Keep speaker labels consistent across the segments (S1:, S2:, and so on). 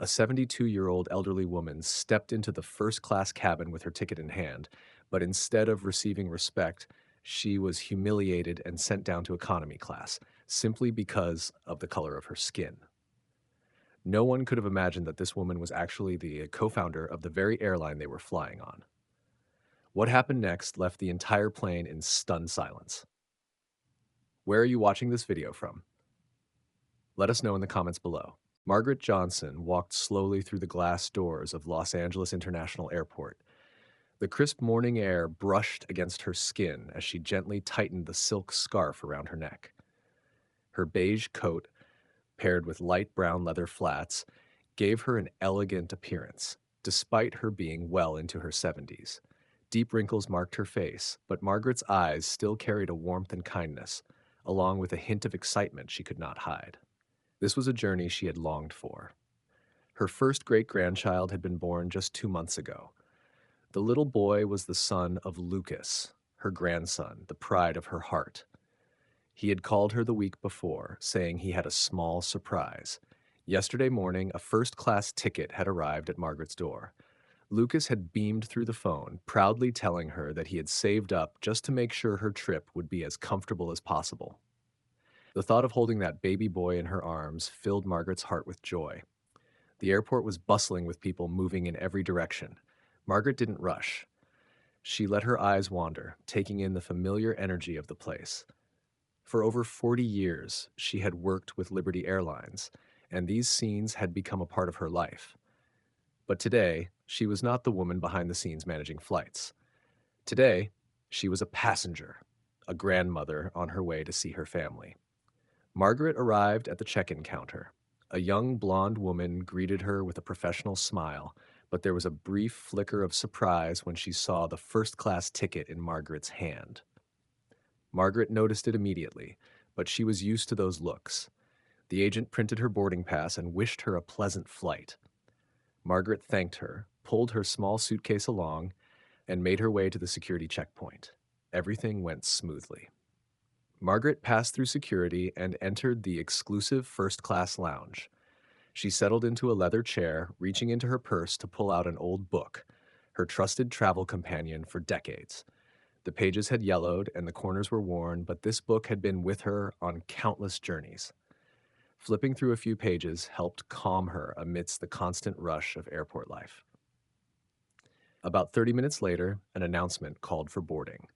S1: A 72-year-old elderly woman stepped into the first-class cabin with her ticket in hand, but instead of receiving respect, she was humiliated and sent down to economy class, simply because of the color of her skin. No one could have imagined that this woman was actually the co-founder of the very airline they were flying on. What happened next left the entire plane in stunned silence. Where are you watching this video from? Let us know in the comments below. Margaret Johnson walked slowly through the glass doors of Los Angeles International Airport. The crisp morning air brushed against her skin as she gently tightened the silk scarf around her neck. Her beige coat, paired with light brown leather flats, gave her an elegant appearance, despite her being well into her 70s. Deep wrinkles marked her face, but Margaret's eyes still carried a warmth and kindness, along with a hint of excitement she could not hide. This was a journey she had longed for. Her first great-grandchild had been born just 2 months ago. The little boy was the son of Lucas, her grandson, the pride of her heart. He had called her the week before, saying he had a small surprise. Yesterday morning, a first-class ticket had arrived at Margaret's door. Lucas had beamed through the phone, proudly telling her that he had saved up just to make sure her trip would be as comfortable as possible. The thought of holding that baby boy in her arms filled Margaret's heart with joy. The airport was bustling with people moving in every direction. Margaret didn't rush. She let her eyes wander, taking in the familiar energy of the place. For over 40 years, she had worked with Liberty Airlines, and these scenes had become a part of her life. But today, she was not the woman behind the scenes managing flights. Today, she was a passenger, a grandmother on her way to see her family. Margaret arrived at the check-in counter. A young blonde woman greeted her with a professional smile, but there was a brief flicker of surprise when she saw the first-class ticket in Margaret's hand. Margaret noticed it immediately, but she was used to those looks. The agent printed her boarding pass and wished her a pleasant flight. Margaret thanked her, pulled her small suitcase along, and made her way to the security checkpoint. Everything went smoothly. Margaret passed through security and entered the exclusive first-class lounge. She settled into a leather chair, reaching into her purse to pull out an old book, her trusted travel companion for decades. The pages had yellowed and the corners were worn, but this book had been with her on countless journeys. Flipping through a few pages helped calm her amidst the constant rush of airport life. About 30 minutes later, an announcement called for boarding.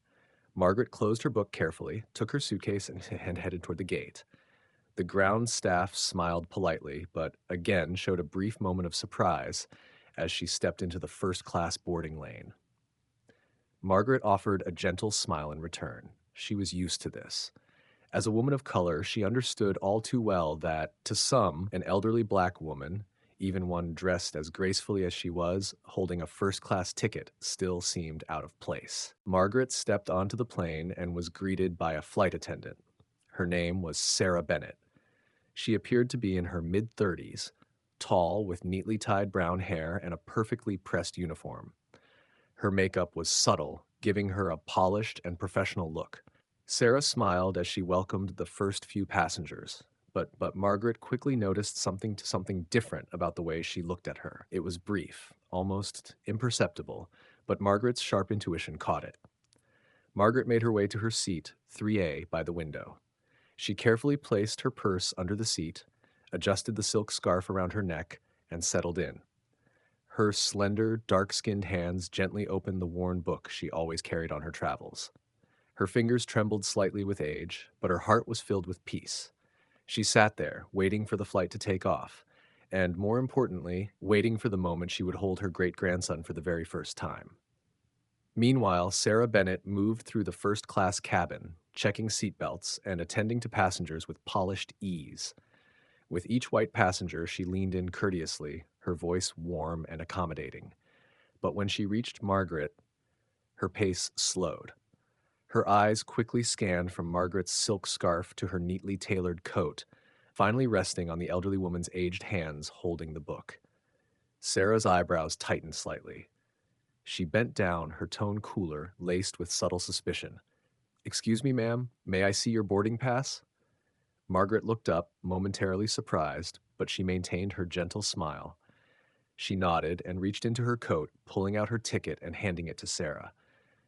S1: Margaret closed her book carefully, took her suitcase, and headed toward the gate. The ground staff smiled politely, but again showed a brief moment of surprise as she stepped into the first-class boarding lane. Margaret offered a gentle smile in return. She was used to this. As a woman of color, she understood all too well that, to some, an elderly black woman, even one dressed as gracefully as she was, holding a first-class ticket, still seemed out of place. Margaret stepped onto the plane and was greeted by a flight attendant. Her name was Sarah Bennett. She appeared to be in her mid-30s, tall with neatly tied brown hair and a perfectly pressed uniform. Her makeup was subtle, giving her a polished and professional look. Sarah smiled as she welcomed the first few passengers, but Margaret quickly noticed something different about the way she looked at her. It was brief, almost imperceptible, but Margaret's sharp intuition caught it. Margaret made her way to her seat, 3A, by the window. She carefully placed her purse under the seat, adjusted the silk scarf around her neck, and settled in. Her slender, dark-skinned hands gently opened the worn book she always carried on her travels. Her fingers trembled slightly with age, but her heart was filled with peace. She sat there, waiting for the flight to take off, and more importantly, waiting for the moment she would hold her great-grandson for the very first time. Meanwhile, Sarah Bennett moved through the first-class cabin, checking seatbelts and attending to passengers with polished ease. With each white passenger, she leaned in courteously, her voice warm and accommodating. But when she reached Margaret, her pace slowed. Her eyes quickly scanned from Margaret's silk scarf to her neatly tailored coat, finally resting on the elderly woman's aged hands holding the book. Sarah's eyebrows tightened slightly. She bent down, her tone cooler, laced with subtle suspicion. "Excuse me, ma'am, may I see your boarding pass?" Margaret looked up, momentarily surprised, but she maintained her gentle smile. She nodded and reached into her coat, pulling out her ticket and handing it to Sarah.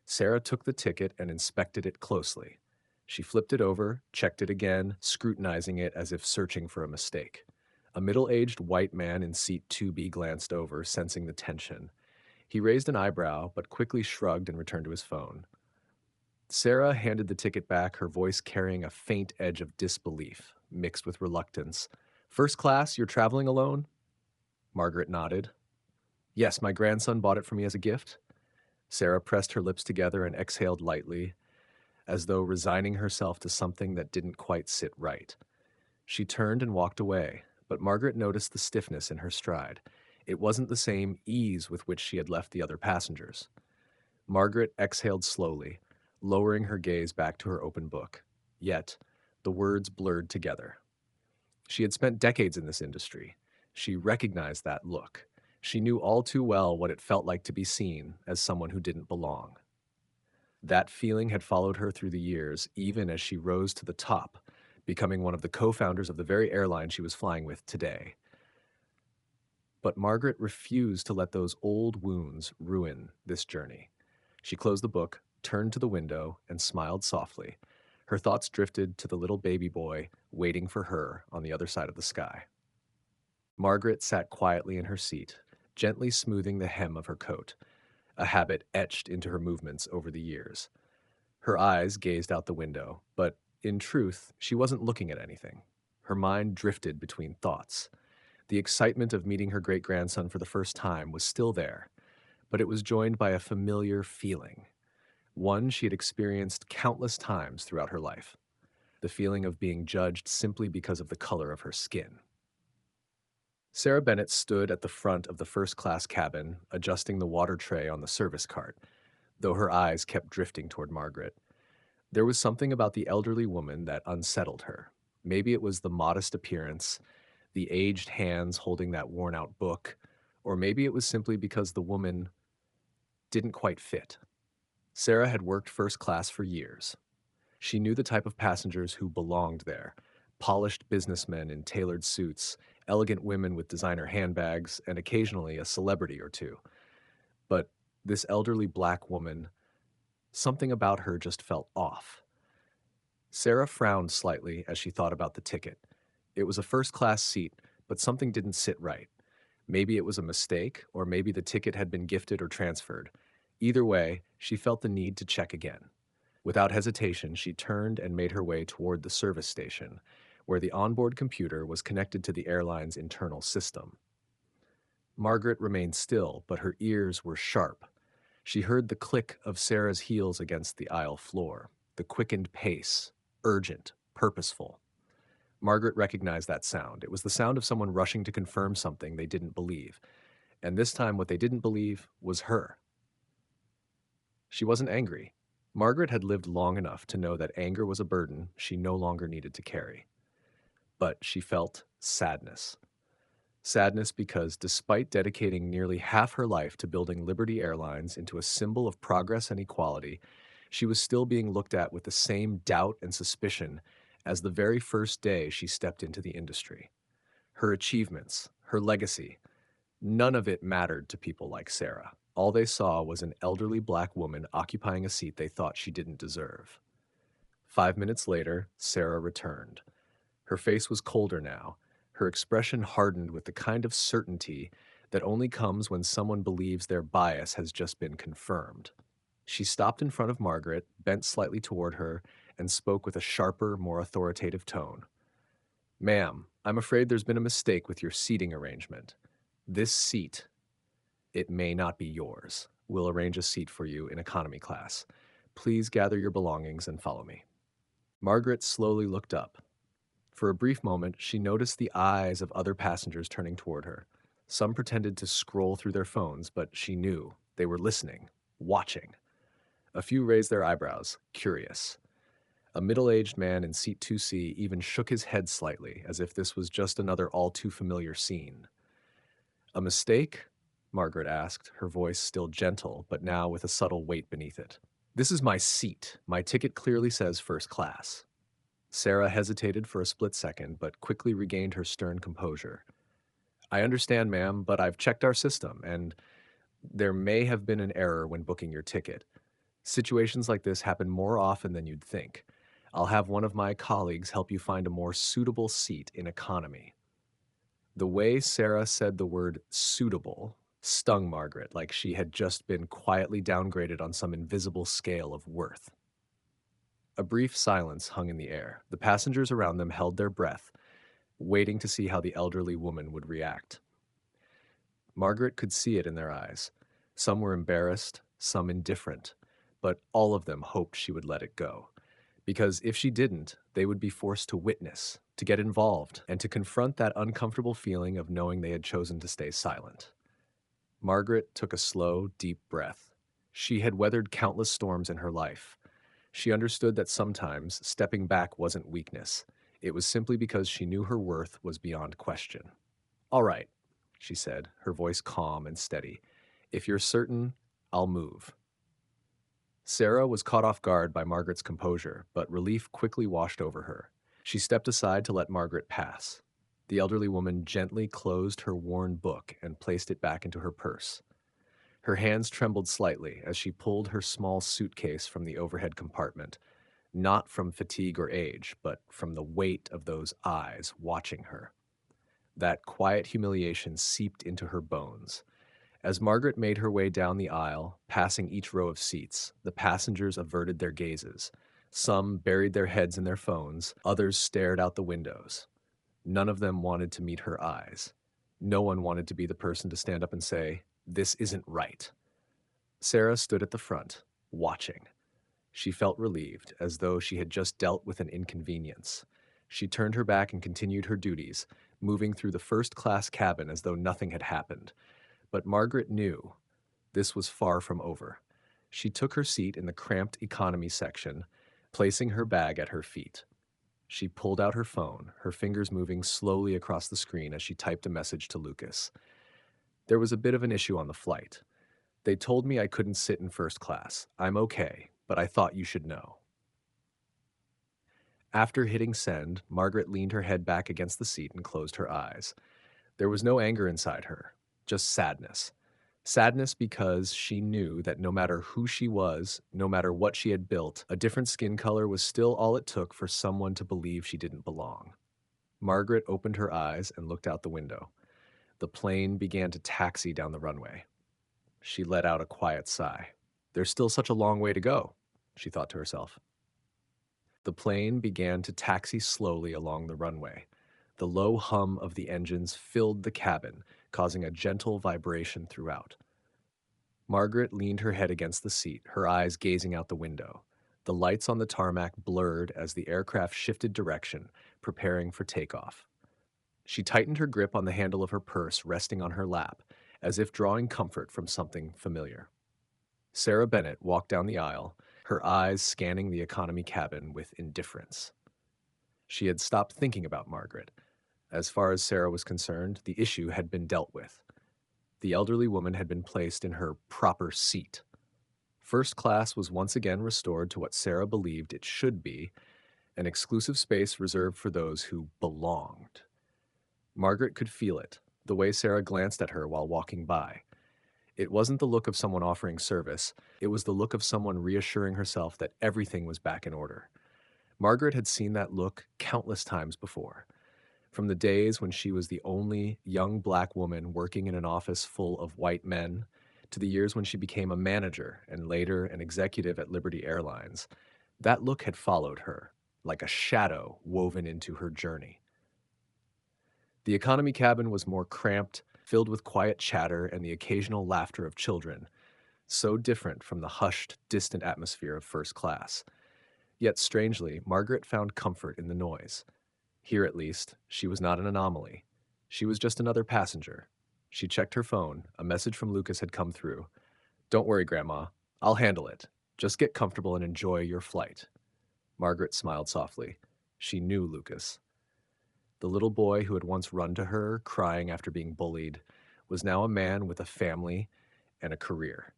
S1: Sarah took the ticket and inspected it closely. She flipped it over, checked it again, scrutinizing it as if searching for a mistake. A middle-aged white man in seat 2B glanced over, sensing the tension. He raised an eyebrow, but quickly shrugged and returned to his phone. Sarah handed the ticket back, her voice carrying a faint edge of disbelief, mixed with reluctance. "First class, you're traveling alone?" Margaret nodded. "Yes, my grandson bought it for me as a gift." Sarah pressed her lips together and exhaled lightly, as though resigning herself to something that didn't quite sit right. She turned and walked away, but Margaret noticed the stiffness in her stride. It wasn't the same ease with which she had left the other passengers. Margaret exhaled slowly, lowering her gaze back to her open book. Yet, the words blurred together. She had spent decades in this industry. She recognized that look. She knew all too well what it felt like to be seen as someone who didn't belong. That feeling had followed her through the years, even as she rose to the top, becoming one of the co-founders of the very airline she was flying with today. But Margaret refused to let those old wounds ruin this journey. She closed the book, turned to the window, and smiled softly. Her thoughts drifted to the little baby boy waiting for her on the other side of the sky. Margaret sat quietly in her seat, gently smoothing the hem of her coat, a habit etched into her movements over the years. Her eyes gazed out the window, but in truth, she wasn't looking at anything. Her mind drifted between thoughts. The excitement of meeting her great-grandson for the first time was still there, but it was joined by a familiar feeling, one she had experienced countless times throughout her life, the feeling of being judged simply because of the color of her skin. Sarah Bennett stood at the front of the first-class cabin, adjusting the water tray on the service cart, though her eyes kept drifting toward Margaret. There was something about the elderly woman that unsettled her. Maybe it was the modest appearance, the aged hands holding that worn-out book, or maybe it was simply because the woman didn't quite fit. Sarah had worked first class for years. She knew the type of passengers who belonged there: polished businessmen in tailored suits, elegant women with designer handbags, and occasionally a celebrity or two. But this elderly black woman, something about her just felt off. Sarah frowned slightly as she thought about the ticket. It was a first-class seat, but something didn't sit right. Maybe it was a mistake, or maybe the ticket had been gifted or transferred. Either way, she felt the need to check again. Without hesitation, she turned and made her way toward the service station, where the onboard computer was connected to the airline's internal system. Margaret remained still, but her ears were sharp. She heard the click of Sarah's heels against the aisle floor, the quickened pace, urgent, purposeful. Margaret recognized that sound. It was the sound of someone rushing to confirm something they didn't believe. And this time, what they didn't believe was her. She wasn't angry. Margaret had lived long enough to know that anger was a burden she no longer needed to carry. But she felt sadness. Sadness because, despite dedicating nearly half her life to building Liberty Airlines into a symbol of progress and equality, she was still being looked at with the same doubt and suspicion as the very first day she stepped into the industry. Her achievements, her legacy, none of it mattered to people like Sarah. All they saw was an elderly black woman occupying a seat they thought she didn't deserve. 5 minutes later, Sarah returned. Her face was colder now, her expression hardened with the kind of certainty that only comes when someone believes their bias has just been confirmed. She stopped in front of Margaret, bent slightly toward her, and spoke with a sharper, more authoritative tone. "Ma'am, I'm afraid there's been a mistake with your seating arrangement. This seat, it may not be yours. We'll arrange a seat for you in economy class. Please gather your belongings and follow me." Margaret slowly looked up. For a brief moment, she noticed the eyes of other passengers turning toward her. Some pretended to scroll through their phones, but she knew they were listening, watching. A few raised their eyebrows, curious. A middle-aged man in seat 2C even shook his head slightly, as if this was just another all-too-familiar scene. "A mistake?" Margaret asked, her voice still gentle, but now with a subtle weight beneath it. "This is my seat. My ticket clearly says first class." Sarah hesitated for a split second, but quickly regained her stern composure. I understand, ma'am, but I've checked our system, and there may have been an error when booking your ticket. Situations like this happen more often than you'd think. I'll have one of my colleagues help you find a more suitable seat in economy. The way Sarah said the word suitable stung Margaret like she had just been quietly downgraded on some invisible scale of worth. A brief silence hung in the air. The passengers around them held their breath, waiting to see how the elderly woman would react. Margaret could see it in their eyes. Some were embarrassed, some indifferent, but all of them hoped she would let it go. Because if she didn't, they would be forced to witness, to get involved, and to confront that uncomfortable feeling of knowing they had chosen to stay silent. Margaret took a slow, deep breath. She had weathered countless storms in her life. She understood that sometimes stepping back wasn't weakness. It was simply because she knew her worth was beyond question. "All right," she said, her voice calm and steady. "If you're certain, I'll move." Sarah was caught off guard by Margaret's composure, but relief quickly washed over her. She stepped aside to let Margaret pass. The elderly woman gently closed her worn book and placed it back into her purse. Her hands trembled slightly as she pulled her small suitcase from the overhead compartment, not from fatigue or age, but from the weight of those eyes watching her. That quiet humiliation seeped into her bones. As Margaret made her way down the aisle, passing each row of seats, the passengers averted their gazes. Some buried their heads in their phones, others stared out the windows. None of them wanted to meet her eyes. No one wanted to be the person to stand up and say, "This isn't right." Sarah stood at the front, watching. She felt relieved, as though she had just dealt with an inconvenience. She turned her back and continued her duties, moving through the first-class cabin as though nothing had happened. But Margaret knew this was far from over. She took her seat in the cramped economy section, placing her bag at her feet. She pulled out her phone, her fingers moving slowly across the screen as she typed a message to Lucas. "There was a bit of an issue on the flight. They told me I couldn't sit in first class. I'm okay, but I thought you should know." After hitting send, Margaret leaned her head back against the seat and closed her eyes. There was no anger inside her, just sadness. Sadness because she knew that no matter who she was, no matter what she had built, a different skin color was still all it took for someone to believe she didn't belong. Margaret opened her eyes and looked out the window. The plane began to taxi down the runway. She let out a quiet sigh. "There's still such a long way to go," she thought to herself. The plane began to taxi slowly along the runway. The low hum of the engines filled the cabin, causing a gentle vibration throughout. Margaret leaned her head against the seat, her eyes gazing out the window. The lights on the tarmac blurred as the aircraft shifted direction, preparing for takeoff. She tightened her grip on the handle of her purse resting on her lap, as if drawing comfort from something familiar. Sarah Bennett walked down the aisle, her eyes scanning the economy cabin with indifference. She had stopped thinking about Margaret. As far as Sarah was concerned, the issue had been dealt with. The elderly woman had been placed in her proper seat. First class was once again restored to what Sarah believed it should be, an exclusive space reserved for those who belonged. Margaret could feel it, the way Sarah glanced at her while walking by. It wasn't the look of someone offering service, it was the look of someone reassuring herself that everything was back in order. Margaret had seen that look countless times before. From the days when she was the only young black woman working in an office full of white men, to the years when she became a manager and later an executive at Liberty Airlines, that look had followed her, like a shadow woven into her journey. The economy cabin was more cramped, filled with quiet chatter and the occasional laughter of children, so different from the hushed, distant atmosphere of first class. Yet strangely, Margaret found comfort in the noise. Here, at least, she was not an anomaly. She was just another passenger. She checked her phone. A message from Lucas had come through. "Don't worry, Grandma. I'll handle it. Just get comfortable and enjoy your flight." Margaret smiled softly. She knew Lucas. The little boy who had once run to her, crying after being bullied, was now a man with a family and a career.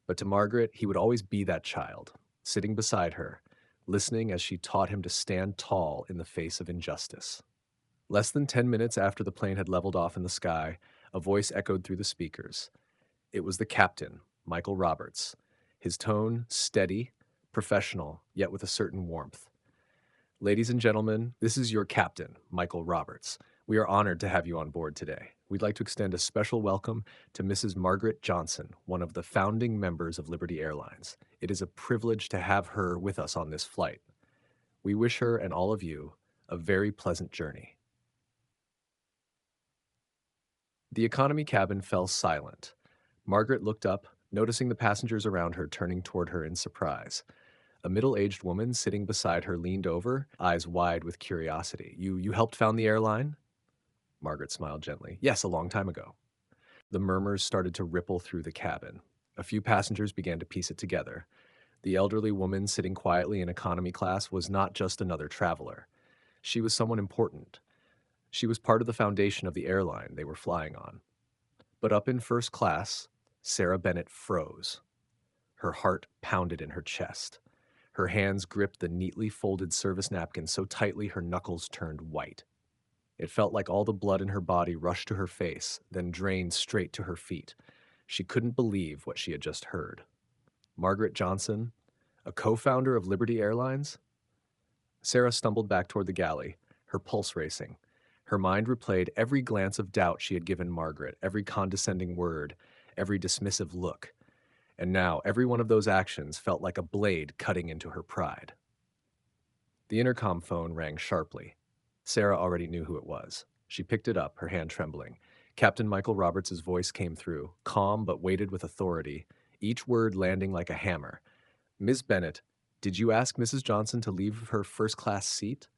S1: But to Margaret, he would always be that child, sitting beside her, listening as she taught him to stand tall in the face of injustice. Less than 10 minutes after the plane had leveled off in the sky, a voice echoed through the speakers. It was the captain, Michael Roberts, his tone steady, professional, yet with a certain warmth. Ladies and gentlemen, this is your captain, Michael Roberts. We are honored to have you on board today. We'd like to extend a special welcome to Mrs. Margaret Johnson, one of the founding members of Liberty Airlines. It is a privilege to have her with us on this flight. We wish her and all of you a very pleasant journey. The economy cabin fell silent. Margaret looked up, noticing the passengers around her turning toward her in surprise. A middle-aged woman sitting beside her leaned over, eyes wide with curiosity. You helped found the airline? Margaret smiled gently. Yes, a long time ago. The murmurs started to ripple through the cabin. A few passengers began to piece it together. The elderly woman sitting quietly in economy class was not just another traveler. She was someone important. She was part of the foundation of the airline they were flying on. But up in first class, Sarah Bennett froze. Her heart pounded in her chest. Her hands gripped the neatly folded service napkin so tightly her knuckles turned white. It felt like all the blood in her body rushed to her face, then drained straight to her feet. She couldn't believe what she had just heard. Margaret Johnson, a co-founder of Liberty Airlines? Sarah stumbled back toward the galley, her pulse racing. Her mind replayed every glance of doubt she had given Margaret, every condescending word, every dismissive look. And now every one of those actions felt like a blade cutting into her pride. The intercom phone rang sharply. Sarah already knew who it was. She picked it up, her hand trembling. Captain Michael Roberts' voice came through, calm but weighted with authority, each word landing like a hammer. Ms. Bennett, did you ask Mrs. Johnson to leave her first-class seat?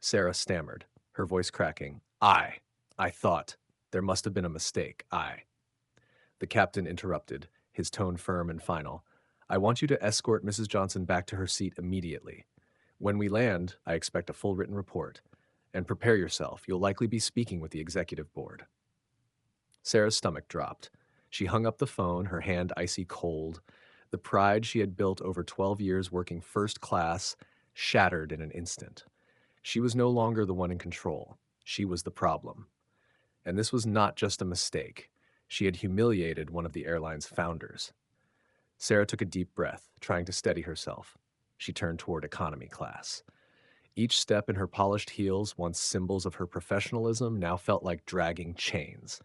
S1: Sarah stammered, her voice cracking. I thought. There must have been a mistake. The captain interrupted, his tone firm and final. I want you to escort Mrs. Johnson back to her seat immediately. When we land, I expect a full written report. And prepare yourself. You'll likely be speaking with the executive board. Sarah's stomach dropped. She hung up the phone, her hand icy cold. The pride she had built over 12 years working first class shattered in an instant. She was no longer the one in control. She was the problem. And this was not just a mistake. She had humiliated one of the airline's founders. Sarah took a deep breath, trying to steady herself. She turned toward economy class. Each step in her polished heels, once symbols of her professionalism, now felt like dragging chains.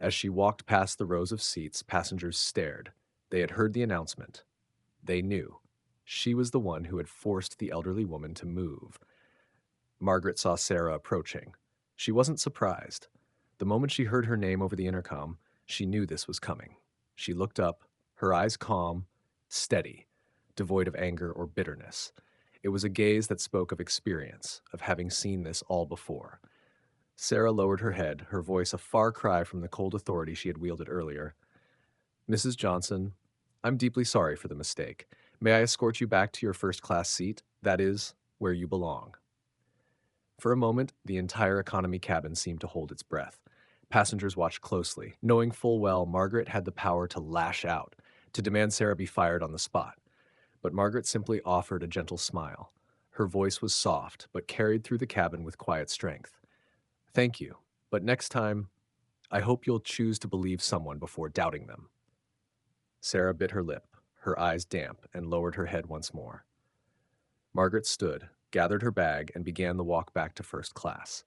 S1: As she walked past the rows of seats, passengers stared. They had heard the announcement. They knew. She was the one who had forced the elderly woman to move. Margaret saw Sarah approaching. She wasn't surprised. The moment she heard her name over the intercom, she knew this was coming. She looked up, her eyes calm, steady, devoid of anger or bitterness. It was a gaze that spoke of experience, of having seen this all before. Sarah lowered her head, her voice a far cry from the cold authority she had wielded earlier. Mrs. Johnson, I'm deeply sorry for the mistake. May I escort you back to your first-class seat? That is, where you belong. For a moment, the entire economy cabin seemed to hold its breath. Passengers watched closely, knowing full well Margaret had the power to lash out, to demand Sarah be fired on the spot. But Margaret simply offered a gentle smile. Her voice was soft, but carried through the cabin with quiet strength. Thank you, but next time, I hope you'll choose to believe someone before doubting them. Sarah bit her lip, her eyes damp, and lowered her head once more. Margaret stood, gathered her bag, and began the walk back to first class.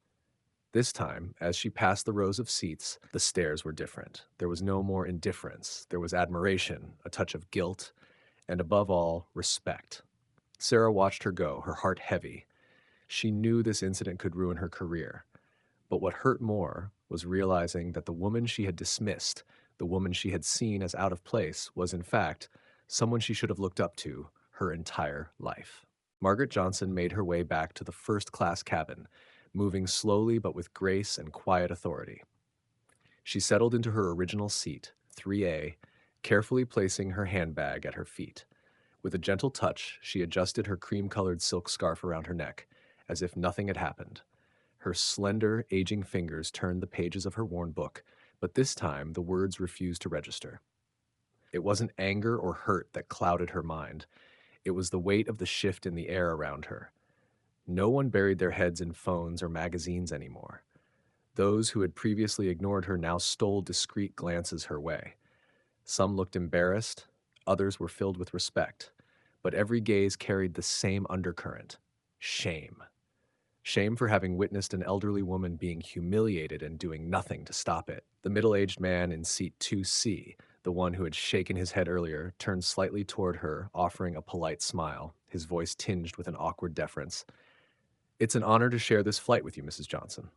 S1: This time, as she passed the rows of seats, the stares were different. There was no more indifference. There was admiration, a touch of guilt, and above all, respect. Sarah watched her go, her heart heavy. She knew this incident could ruin her career. But what hurt more was realizing that the woman she had dismissed, the woman she had seen as out of place, was in fact someone she should have looked up to her entire life. Margaret Johnson made her way back to the first-class cabin, moving slowly but with grace and quiet authority. She settled into her original seat, 3A, carefully placing her handbag at her feet. With a gentle touch, she adjusted her cream-colored silk scarf around her neck, as if nothing had happened. Her slender, aging fingers turned the pages of her worn book, but this time the words refused to register. It wasn't anger or hurt that clouded her mind. It was the weight of the shift in the air around her. No one buried their heads in phones or magazines anymore. Those who had previously ignored her now stole discreet glances her way. Some looked embarrassed, others were filled with respect, but every gaze carried the same undercurrent: shame. Shame for having witnessed an elderly woman being humiliated and doing nothing to stop it. The middle-aged man in seat 2C, the one who had shaken his head earlier, turned slightly toward her, offering a polite smile, his voice tinged with an awkward deference. "It's an honor to share this flight with you, Mrs. Johnson."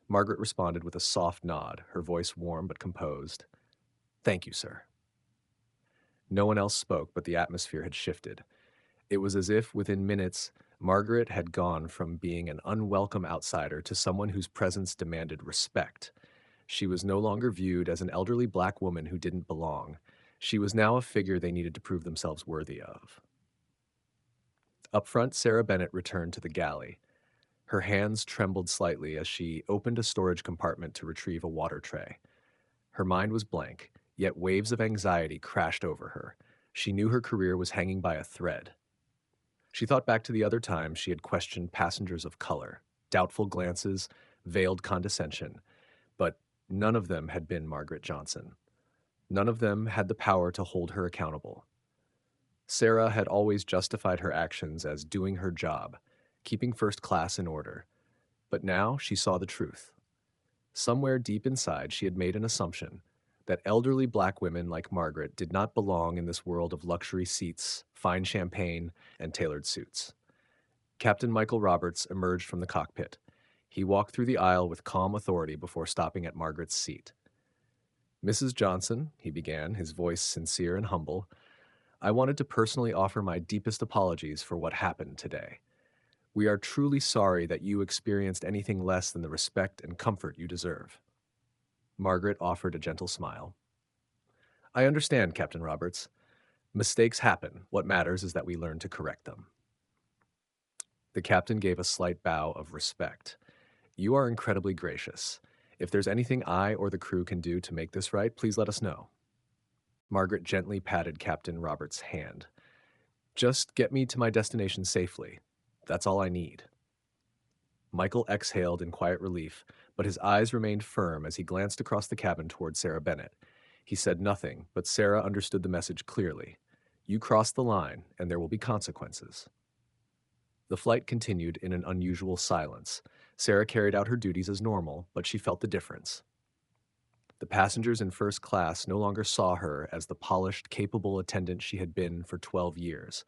S1: Margaret responded with a soft nod, her voice warm but composed. "Thank you, sir." No one else spoke, but the atmosphere had shifted. It was as if, within minutes, Margaret had gone from being an unwelcome outsider to someone whose presence demanded respect. She was no longer viewed as an elderly black woman who didn't belong. She was now a figure they needed to prove themselves worthy of. Up front, Sarah Bennett returned to the galley. Her hands trembled slightly as she opened a storage compartment to retrieve a water tray. Her mind was blank, yet waves of anxiety crashed over her. She knew her career was hanging by a thread. She thought back to the other times she had questioned passengers of color, doubtful glances, veiled condescension, but none of them had been Margaret Johnson. None of them had the power to hold her accountable. Sarah had always justified her actions as doing her job, keeping first class in order. But now she saw the truth. Somewhere deep inside, she had made an assumption that elderly black women like Margaret did not belong in this world of luxury seats, fine champagne, and tailored suits. Captain Michael Roberts emerged from the cockpit. He walked through the aisle with calm authority before stopping at Margaret's seat. "Mrs. Johnson," he began, his voice sincere and humble, "I wanted to personally offer my deepest apologies for what happened today. We are truly sorry that you experienced anything less than the respect and comfort you deserve." Margaret offered a gentle smile. "I understand, Captain Roberts. Mistakes happen. What matters is that we learn to correct them." The captain gave a slight bow of respect. "You are incredibly gracious. If there's anything I or the crew can do to make this right, please let us know." Margaret gently patted Captain Roberts' hand. "Just get me to my destination safely. That's all I need." Michael exhaled in quiet relief, but his eyes remained firm as he glanced across the cabin toward Sarah Bennett. He said nothing, but Sarah understood the message clearly. You crossed the line, and there will be consequences. The flight continued in an unusual silence. Sarah carried out her duties as normal, but she felt the difference. The passengers in first class no longer saw her as the polished, capable attendant she had been for 12 years.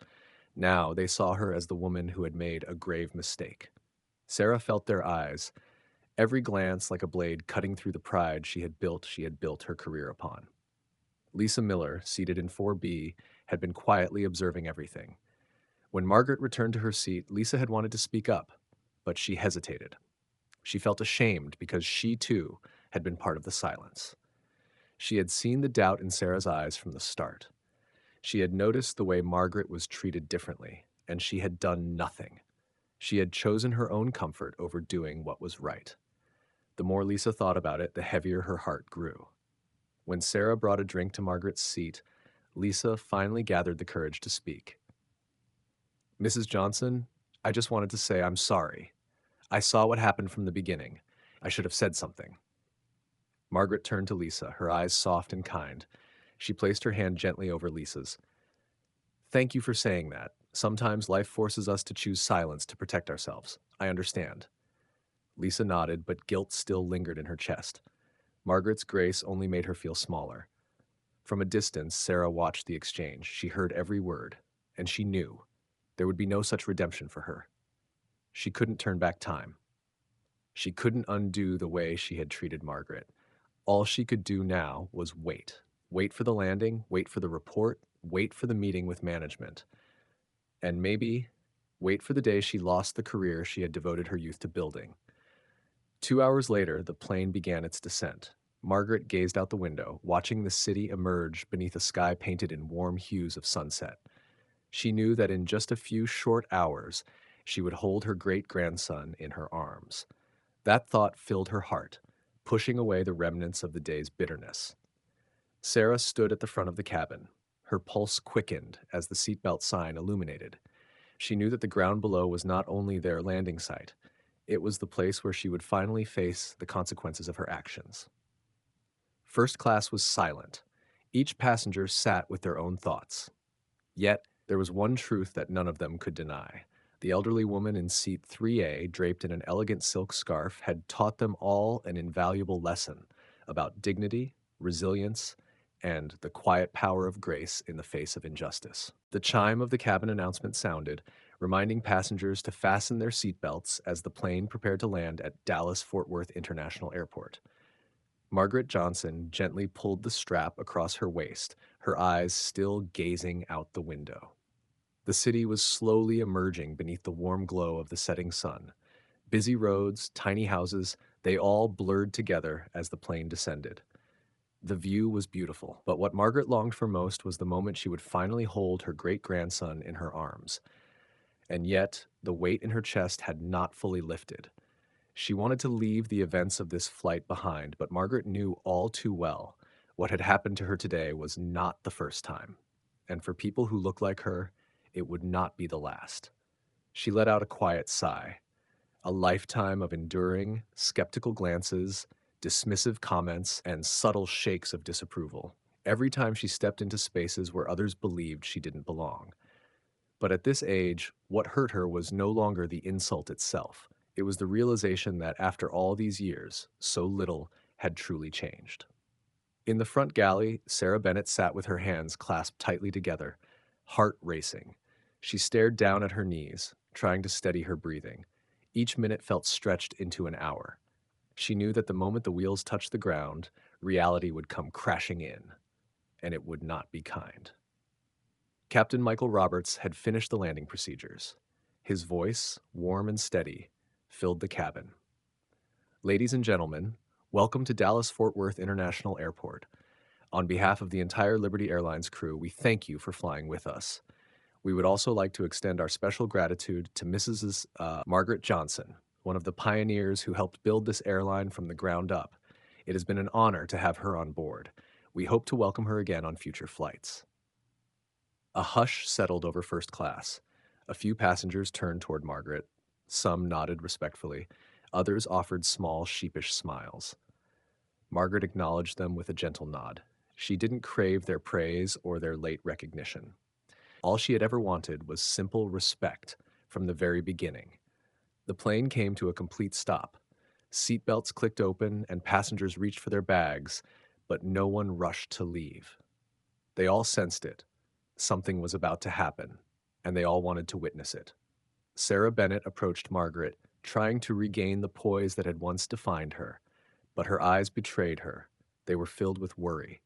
S1: Now they saw her as the woman who had made a grave mistake. Sarah felt their eyes, every glance like a blade cutting through the pride she had built her career upon. Lisa Miller, seated in 4B, had been quietly observing everything. When Margaret returned to her seat, Lisa had wanted to speak up, but she hesitated. She felt ashamed because she, too, had been part of the silence. She had seen the doubt in Sarah's eyes from the start. She had noticed the way Margaret was treated differently, and she had done nothing. She had chosen her own comfort over doing what was right. The more Lisa thought about it, the heavier her heart grew. When Sarah brought a drink to Margaret's seat, Lisa finally gathered the courage to speak. "Mrs. Johnson, I just wanted to say I'm sorry. I saw what happened from the beginning. I should have said something." Margaret turned to Lisa, her eyes soft and kind. She placed her hand gently over Lisa's. "Thank you for saying that. Sometimes life forces us to choose silence to protect ourselves. I understand." Lisa nodded, but guilt still lingered in her chest. Margaret's grace only made her feel smaller. From a distance, Sarah watched the exchange. She heard every word, and she knew there would be no such redemption for her. She couldn't turn back time. She couldn't undo the way she had treated Margaret. All she could do now was wait. Wait for the landing, wait for the report, wait for the meeting with management. And maybe wait for the day she lost the career she had devoted her youth to building. 2 hours later, the plane began its descent. Margaret gazed out the window, watching the city emerge beneath a sky painted in warm hues of sunset. She knew that in just a few short hours, she would hold her great-grandson in her arms. That thought filled her heart, pushing away the remnants of the day's bitterness. Sarah stood at the front of the cabin. Her pulse quickened as the seatbelt sign illuminated. She knew that the ground below was not only their landing site, It was the place where she would finally face the consequences of her actions. First class was silent. Each passenger sat with their own thoughts. Yet, there was one truth that none of them could deny. The elderly woman in seat 3A, draped in an elegant silk scarf, had taught them all an invaluable lesson about dignity, resilience, and the quiet power of grace in the face of injustice. The chime of the cabin announcement sounded, reminding passengers to fasten their seatbelts as the plane prepared to land at Dallas-Fort Worth International Airport. Margaret Johnson gently pulled the strap across her waist, her eyes still gazing out the window. The city was slowly emerging beneath the warm glow of the setting sun. Busy roads, tiny houses, they all blurred together as the plane descended. The view was beautiful, but what Margaret longed for most was the moment she would finally hold her great-grandson in her arms. And yet, the weight in her chest had not fully lifted. She wanted to leave the events of this flight behind, but Margaret knew all too well what had happened to her today was not the first time. And for people who look like her, it would not be the last. She let out a quiet sigh. A lifetime of enduring, skeptical glances, dismissive comments, and subtle shakes of disapproval. Every time she stepped into spaces where others believed she didn't belong. But at this age, what hurt her was no longer the insult itself. It was the realization that after all these years, so little had truly changed. In the front galley, Sarah Bennett sat with her hands clasped tightly together, heart racing. She stared down at her knees, trying to steady her breathing. Each minute felt stretched into an hour. She knew that the moment the wheels touched the ground, reality would come crashing in, and it would not be kind. Captain Michael Roberts had finished the landing procedures. His voice, warm and steady, filled the cabin. Ladies and gentlemen, welcome to Dallas-Fort Worth International Airport. On behalf of the entire Liberty Airlines crew, we thank you for flying with us. We would also like to extend our special gratitude to Mrs. Margaret Johnson, one of the pioneers who helped build this airline from the ground up. It has been an honor to have her on board. We hope to welcome her again on future flights. A hush settled over first class. A few passengers turned toward Margaret. Some nodded respectfully. Others offered small, sheepish smiles. Margaret acknowledged them with a gentle nod. She didn't crave their praise or their late recognition. All she had ever wanted was simple respect from the very beginning. The plane came to a complete stop. Seatbelts clicked open and passengers reached for their bags, but no one rushed to leave. They all sensed it. Something was about to happen, and they all wanted to witness it. Sarah Bennett approached Margaret, trying to regain the poise that had once defined her, but her eyes betrayed her. They were filled with worry.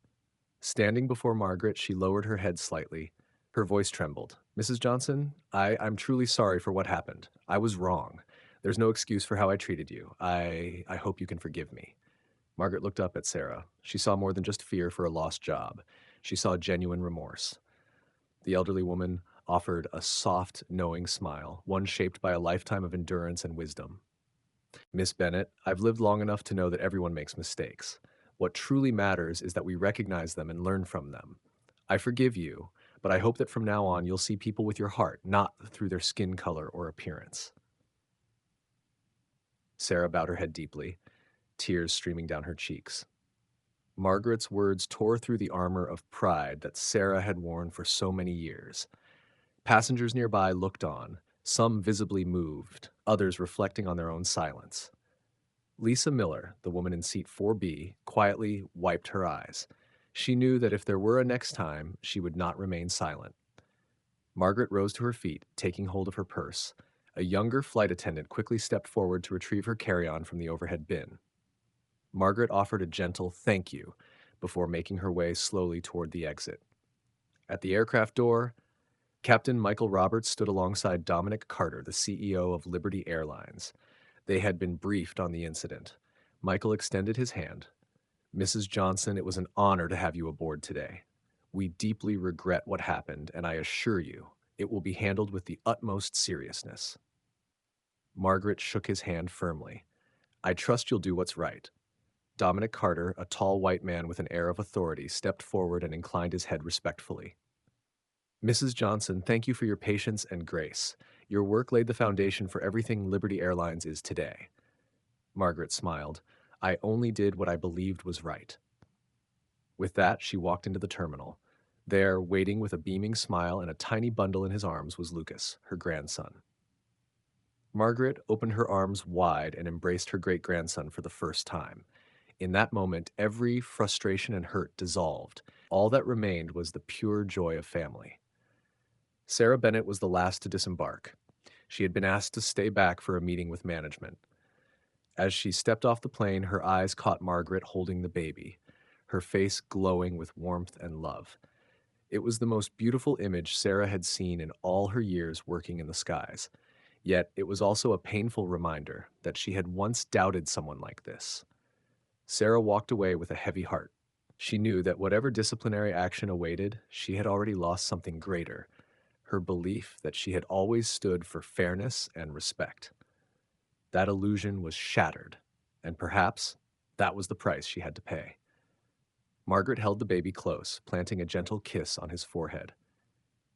S1: Standing before Margaret, she lowered her head slightly. Her voice trembled. Mrs. Johnson, I'm truly sorry for what happened. I was wrong. There's no excuse for how I treated you. I hope you can forgive me. Margaret looked up at Sarah. She saw more than just fear for a lost job. She saw genuine remorse. The elderly woman offered a soft, knowing smile, one shaped by a lifetime of endurance and wisdom. Miss Bennett, I've lived long enough to know that everyone makes mistakes. What truly matters is that we recognize them and learn from them. I forgive you, but I hope that from now on you'll see people with your heart, not through their skin color or appearance. Sarah bowed her head deeply, tears streaming down her cheeks. Margaret's words tore through the armor of pride that Sarah had worn for so many years. Passengers nearby looked on, some visibly moved, others reflecting on their own silence. Lisa Miller, the woman in seat 4B, quietly wiped her eyes. She knew that if there were a next time, she would not remain silent. Margaret rose to her feet, taking hold of her purse. A younger flight attendant quickly stepped forward to retrieve her carry-on from the overhead bin. Margaret offered a gentle thank you before making her way slowly toward the exit. At the aircraft door, Captain Michael Roberts stood alongside Dominic Carter, the CEO of Liberty Airlines. They had been briefed on the incident. Michael extended his hand. Mrs. Johnson, it was an honor to have you aboard today. We deeply regret what happened, and I assure you, it will be handled with the utmost seriousness. Margaret shook his hand firmly. I trust you'll do what's right. Dominic Carter, a tall white man with an air of authority, stepped forward and inclined his head respectfully. Mrs. Johnson, thank you for your patience and grace. Your work laid the foundation for everything Liberty Airlines is today. Margaret smiled. I only did what I believed was right. With that, she walked into the terminal. There, waiting with a beaming smile and a tiny bundle in his arms, was Lucas, her grandson. Margaret opened her arms wide and embraced her great-grandson for the first time. In that moment, every frustration and hurt dissolved. All that remained was the pure joy of family. Sarah Bennett was the last to disembark. She had been asked to stay back for a meeting with management. As she stepped off the plane, her eyes caught Margaret holding the baby, her face glowing with warmth and love. It was the most beautiful image Sarah had seen in all her years working in the skies. Yet it was also a painful reminder that she had once doubted someone like this. Sarah walked away with a heavy heart. She knew that whatever disciplinary action awaited, she had already lost something greater, her belief that she had always stood for fairness and respect. That illusion was shattered, and perhaps that was the price she had to pay. Margaret held the baby close, planting a gentle kiss on his forehead.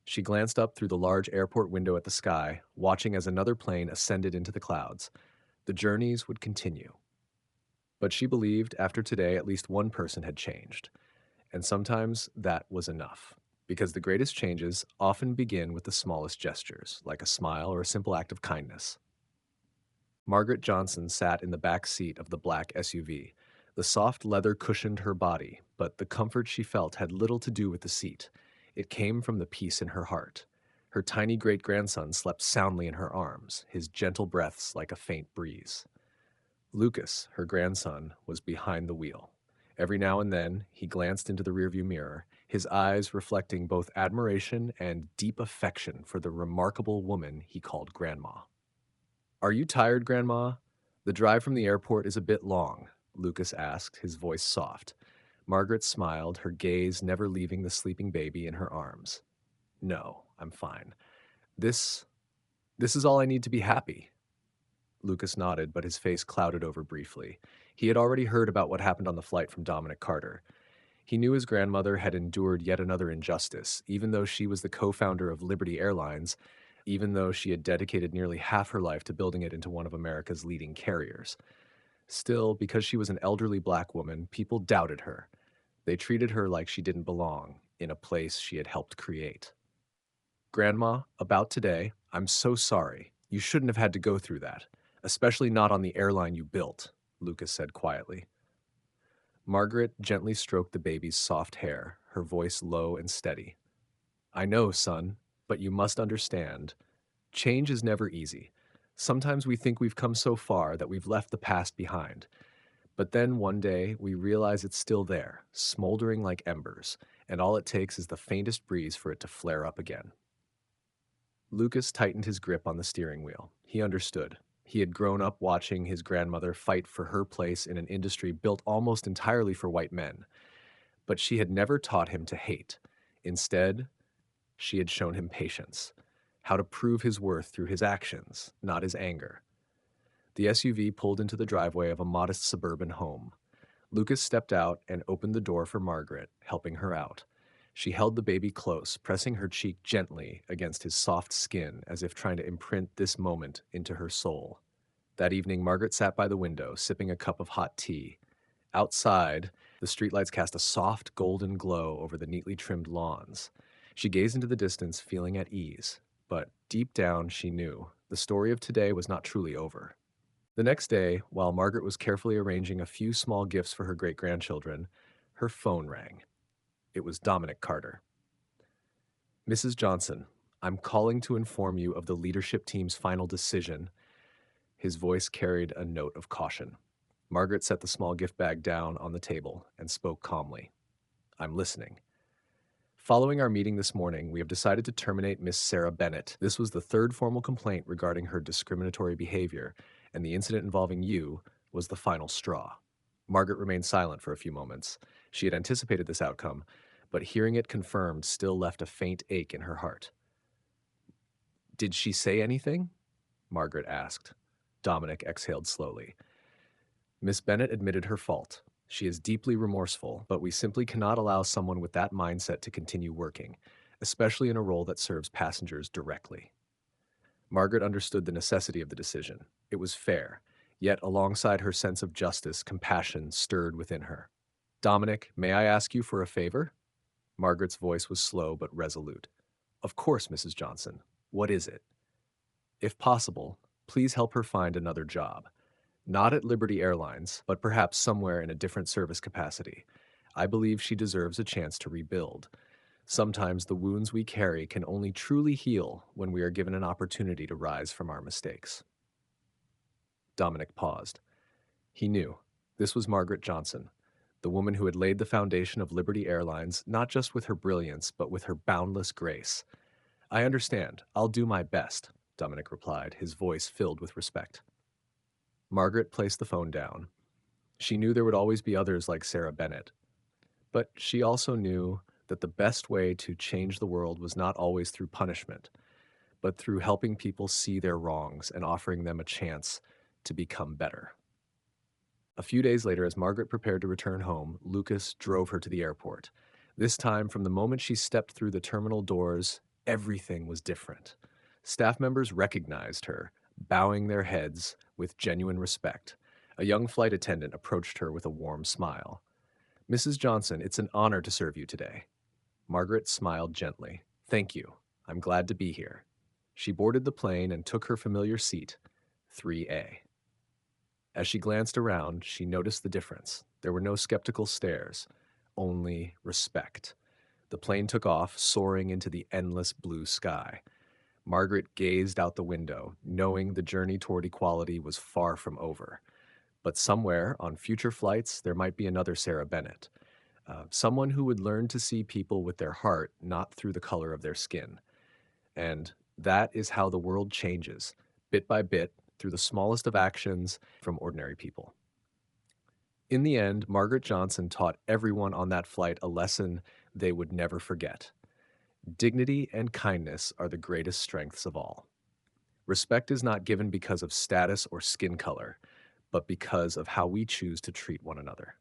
S1: She glanced up through the large airport window at the sky, watching as another plane ascended into the clouds. The journeys would continue. But she believed after today at least one person had changed, and sometimes that was enough, because the greatest changes often begin with the smallest gestures, like a smile or a simple act of kindness. Margaret Johnson sat in the back seat of the black SUV. The soft leather cushioned her body, but the comfort she felt had little to do with the seat. It came from the peace in her heart. Her tiny great-grandson slept soundly in her arms, his gentle breaths like a faint breeze. Lucas, her grandson, was behind the wheel. Every now and then, he glanced into the rearview mirror, his eyes reflecting both admiration and deep affection for the remarkable woman he called Grandma. Are you tired, Grandma? The drive from the airport is a bit long, Lucas asked, his voice soft. Margaret smiled, her gaze never leaving the sleeping baby in her arms. No, I'm fine. This is all I need to be happy. Lucas nodded, but his face clouded over briefly. He had already heard about what happened on the flight from Dominic Carter. He knew his grandmother had endured yet another injustice, even though she was the co-founder of Liberty Airlines, even though she had dedicated nearly half her life to building it into one of America's leading carriers. Still, because she was an elderly black woman, people doubted her. They treated her like she didn't belong in a place she had helped create. Grandma, about today, I'm so sorry. You shouldn't have had to go through that, especially not on the airline you built, Lucas said quietly. Margaret gently stroked the baby's soft hair, her voice low and steady. I know, son, but you must understand. Change is never easy. Sometimes we think we've come so far that we've left the past behind. But then one day we realize it's still there, smoldering like embers, and all it takes is the faintest breeze for it to flare up again. Lucas tightened his grip on the steering wheel. He understood. He had grown up watching his grandmother fight for her place in an industry built almost entirely for white men. But she had never taught him to hate. Instead, she had shown him patience, how to prove his worth through his actions, not his anger. The SUV pulled into the driveway of a modest suburban home. Lucas stepped out and opened the door for Margaret, helping her out. She held the baby close, pressing her cheek gently against his soft skin as if trying to imprint this moment into her soul. That evening, Margaret sat by the window, sipping a cup of hot tea. Outside, the streetlights cast a soft golden glow over the neatly trimmed lawns. She gazed into the distance, feeling at ease. But deep down, she knew the story of today was not truly over. The next day, while Margaret was carefully arranging a few small gifts for her great-grandchildren, her phone rang. It was Dominic Carter. Mrs. Johnson, I'm calling to inform you of the leadership team's final decision. His voice carried a note of caution. Margaret set the small gift bag down on the table and spoke calmly. I'm listening. Following our meeting this morning, we have decided to terminate Miss Sarah Bennett. This was the third formal complaint regarding her discriminatory behavior, and the incident involving you was the final straw. Margaret remained silent for a few moments. She had anticipated this outcome, but hearing it confirmed still left a faint ache in her heart. Did she say anything? Margaret asked. Dominic exhaled slowly. Miss Bennett admitted her fault. She is deeply remorseful, but we simply cannot allow someone with that mindset to continue working, especially in a role that serves passengers directly. Margaret understood the necessity of the decision. It was fair, yet alongside her sense of justice, compassion stirred within her. Dominic, may I ask you for a favor? Margaret's voice was slow but resolute. Of course, Mrs. Johnson. What is it? If possible, please help her find another job. Not at Liberty Airlines, but perhaps somewhere in a different service capacity. I believe she deserves a chance to rebuild. Sometimes the wounds we carry can only truly heal when we are given an opportunity to rise from our mistakes. Dominic paused. He knew. This was Margaret Johnson, the woman who had laid the foundation of Liberty Airlines not just with her brilliance, but with her boundless grace. I understand. I'll do my best, Dominic replied, his voice filled with respect. Margaret placed the phone down. She knew there would always be others like Sarah Bennett, but she also knew that the best way to change the world was not always through punishment, but through helping people see their wrongs and offering them a chance to become better. A few days later, as Margaret prepared to return home, Lucas drove her to the airport. This time, from the moment she stepped through the terminal doors, everything was different. Staff members recognized her, bowing their heads with genuine respect. A young flight attendant approached her with a warm smile. Mrs. Johnson, it's an honor to serve you today. Margaret smiled gently. Thank you. I'm glad to be here. She boarded the plane and took her familiar seat, 3A. As she glanced around, she noticed the difference. There were no skeptical stares, only respect. The plane took off, soaring into the endless blue sky. Margaret gazed out the window, knowing the journey toward equality was far from over. But somewhere, on future flights, there might be another Sarah Bennett. Someone who would learn to see people with their heart, not through the color of their skin. And that is how the world changes, bit by bit, through the smallest of actions from ordinary people. In the end, Margaret Johnson taught everyone on that flight a lesson they would never forget. Dignity and kindness are the greatest strengths of all. Respect is not given because of status or skin color, but because of how we choose to treat one another.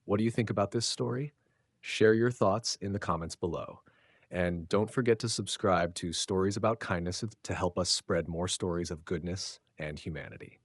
S1: What do you think about this story? Share your thoughts in the comments below. And don't forget to subscribe to Stories About Kindness to help us spread more stories of goodness and humanity.